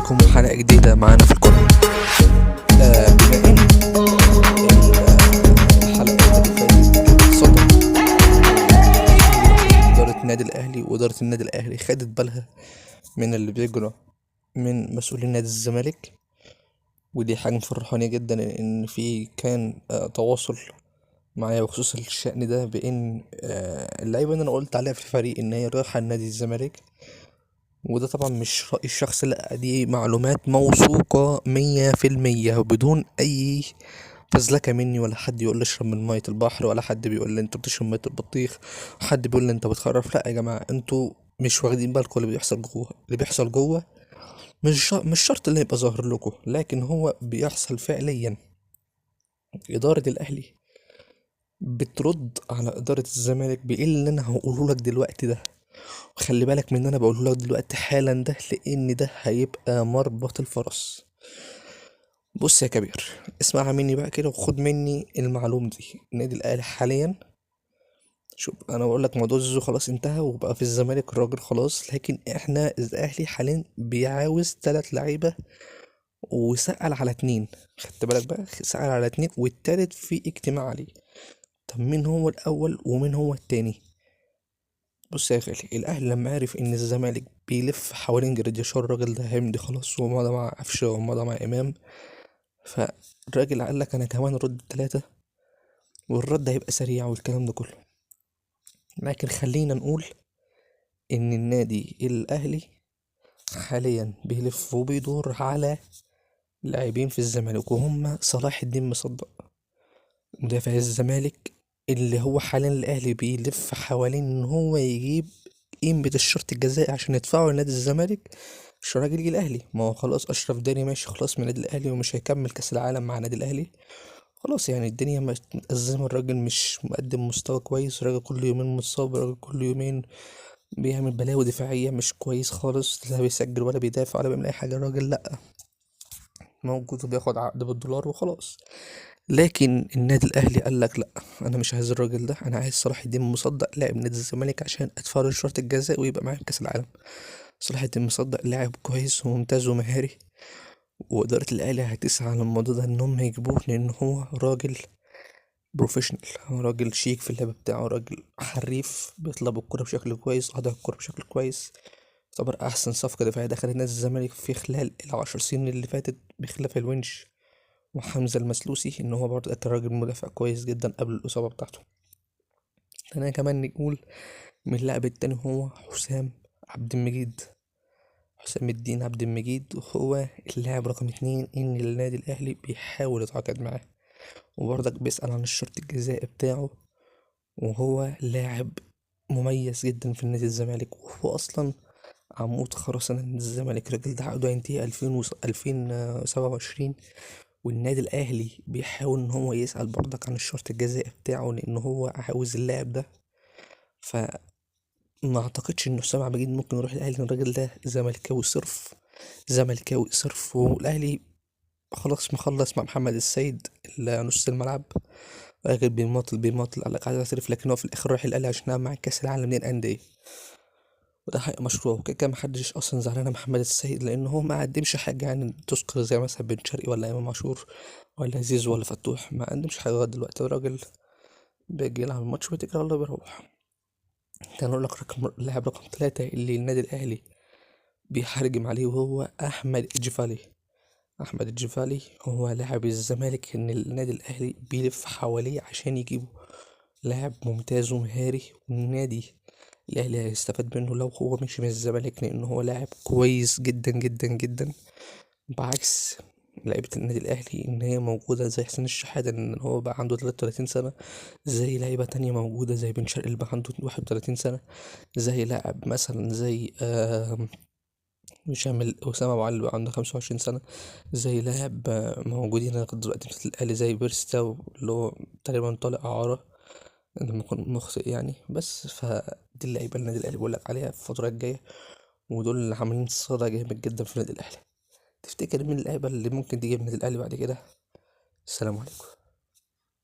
بيكم حلقة جديدة معانا في القناة. بما ان الحلقة اللي فاتت كانت صدى إدارة النادي الأهلي، وإدارة النادي الأهلي خدت بالها من اللي بيجرى من مسؤولين نادي الزمالك، ودي حاجة مفرحاني جدا إن في كان تواصل معايا بخصوص الشأن ده، بإن اللعيبة اللي أنا قلت عليها في الفريق إن هي رايحة نادي الزمالك. وده طبعا مش رأي الشخص، لأ، دي معلومات موثوقة 100% بدون أي فزلكة مني، ولا حد يقول لي اشرب من مية البحر، ولا حد بيقول لي انت بتشرب مية البطيخ، حد بيقول لي انت بتخرف. لا يا جماعة، انتوا مش واخدين بالكم اللي بيحصل جوه. اللي بيحصل جوه مش شرط اللي يبقى ظاهر لكم، لكن هو بيحصل فعليا. إدارة الأهلي بترد على إدارة الزمالك باللي أنا هقوله لك دلوقتي ده. وخلي بالك من اللي أنا بقوله لك دلوقتي حالا ده، لأن ده هيبقى مربط الفرس. بص يا كبير، اسمعها مني بقى كده وخد مني المعلومة دي. النادي الأهلي حاليا، شوف انا بقول لك، موضوع زيزو خلاص انتهى وبقى في الزمالك الراجل خلاص، لكن احنا الاهلي حاليا بيعاوز 3 لعيبه، وسأل على 2. خدت بالك بقى، سأل على 2 والتالت في اجتماع عليه. طب مين هو الاول ومين هو التاني؟ بص يا غالي، الاهلي لما عرف ان الزمالك بيلف حوالين جراديشار، الراجل ده هيمضي خلاص، ومضى مع قفشه ومضى مع امام، فالراجل قال لك انا كمان رد 3، والرد هيبقى سريع والكلام ده كله. لكن خلينا نقول ان النادي الاهلي حاليا بيلف وبيدور على لاعبين في الزمالك، وهم صلاح الدين مصدق مدافع الزمالك، اللي هو حاليا الاهلي بيلف حوالين ان هو يجيب قيمة الشرط الجزائي عشان يدفعه لنادي الزمالك عشان الراجل يجي الاهلي. ما هو خلاص اشرف داري ماشي خلاص من النادي الاهلي، ومش هيكمل كاس العالم مع النادي الاهلي خلاص. يعني الدنيا متأزمة، الراجل مش مقدم مستوى كويس، الراجل كل يومين متصاب، الراجل كل يومين بيعمل بلاوي دفاعية مش كويس خالص، لا بيسجل ولا بيدافع ولا بيعمل أي حاجة. الراجل لأ، موجود وبياخد عقد بالدولار وخلاص. لكن النادي الأهلي قال لك لأ، أنا مش عايز الراجل ده، أنا عايز صلاح الدين مصدق لاعب نادي الزمالك عشان أدفع له شرط الجزاء ويبقى معايا في كأس العالم. صلاح الدين مصدق لاعب كويس وممتاز ومهاري، وإدارة الأهلي هتسعى على الموضوع ده إن هم يجيبوه، لأن هو راجل بروفيشنال، هو راجل شيك في اللعب بتاعه، راجل حريف بيطلب الكرة بشكل كويس، قاضي الكرة بشكل كويس. يعتبر أحسن صفقة دفاعية دخلت نادي الزمالك في خلال ال10 سنين اللي فاتت، بخلاف الونش وحمزة المسلوسي، إن هو برضه كان راجل مدافع كويس جدا قبل الإصابة بتاعته. أنا كمان نقول من اللاعب التاني هو حسام عبد المجيد. حسام الدين عبد المجيد هو اللاعب رقم 2 إن النادي الأهلي بيحاول يتعاقد معاه، وبرضك بيسأل عن الشرط الجزائي بتاعه. وهو لاعب مميز جدا في نادي الزمالك، وهو أصلا عمود خرسانة نادي الزمالك. الراجل ده عقده هينتهي 2027، والنادي الأهلي بيحاول إن هو يسأل برضك عن الشرط الجزائي بتاعه، لأن هو عاوز اللاعب ده. فما أعتقدش إن حسام عبد المجيد ممكن يروح الأهلي، لأن الراجل ده زملكاوي صرف، زملكاوي صرف. والأهلي خلاص مخلص مع محمد السيد نص الملعب، راجل بيماطل قال لك عايز اعترف، لكن هو في الاخر راح الاهلي عشان يلعب مع كاس العالم للانديه. وده حق مشروع، وكده كده محدش اصلا زعلان على محمد السيد، لان هو ما قدمش حاجه يعني تذكر، زي مثلا بن شرقي ولا امام عاشور ولا زيزو ولا فتوح، ما قدمش حاجه لغايه دلوقتي. الراجل بيجي يلعب الماتش ويتكل على الله بيروح. كان اقول لك لاعب رقم 3 اللي النادي الاهلي بيحرجم عليه، وهو احمد الجفالي. احمد الجفالي هو لاعب الزمالك، ان النادي الاهلي بيلف حواليه عشان يجيبه. لاعب ممتاز ومهاري، والنادي الأهلي هيستفاد منه لو هو مشي من الزمالك، لأن هو لاعب كويس جدا جدا جدا، بعكس لعيبة النادي الأهلي إن هي موجودة زي حسين الشحات، إن هو بقى عنده 33 سنة، زي لعيبة تانية موجودة زي بن شرقي اللي بقى عنده 31 سنة، زي لاعب مثلا زي هشام أسامة أبو علي اللي بقى عنده 25 سنة، زي لاعب موجودين لغاية دلوقتي في الأهلي زي بيرستاو اللي هو تقريبا طالع إعارة لما اكون مخطئ يعني. بس فدي اللعيبه اللي النادي الاهلي بيقول لك عليها في الفتره الجايه، ودول اللي عاملين صدى جامد جدا في النادي الاهلي. تفتكر مين اللعيبه اللي ممكن تيجي من النادي الاهلي بعد كده؟ السلام عليكم.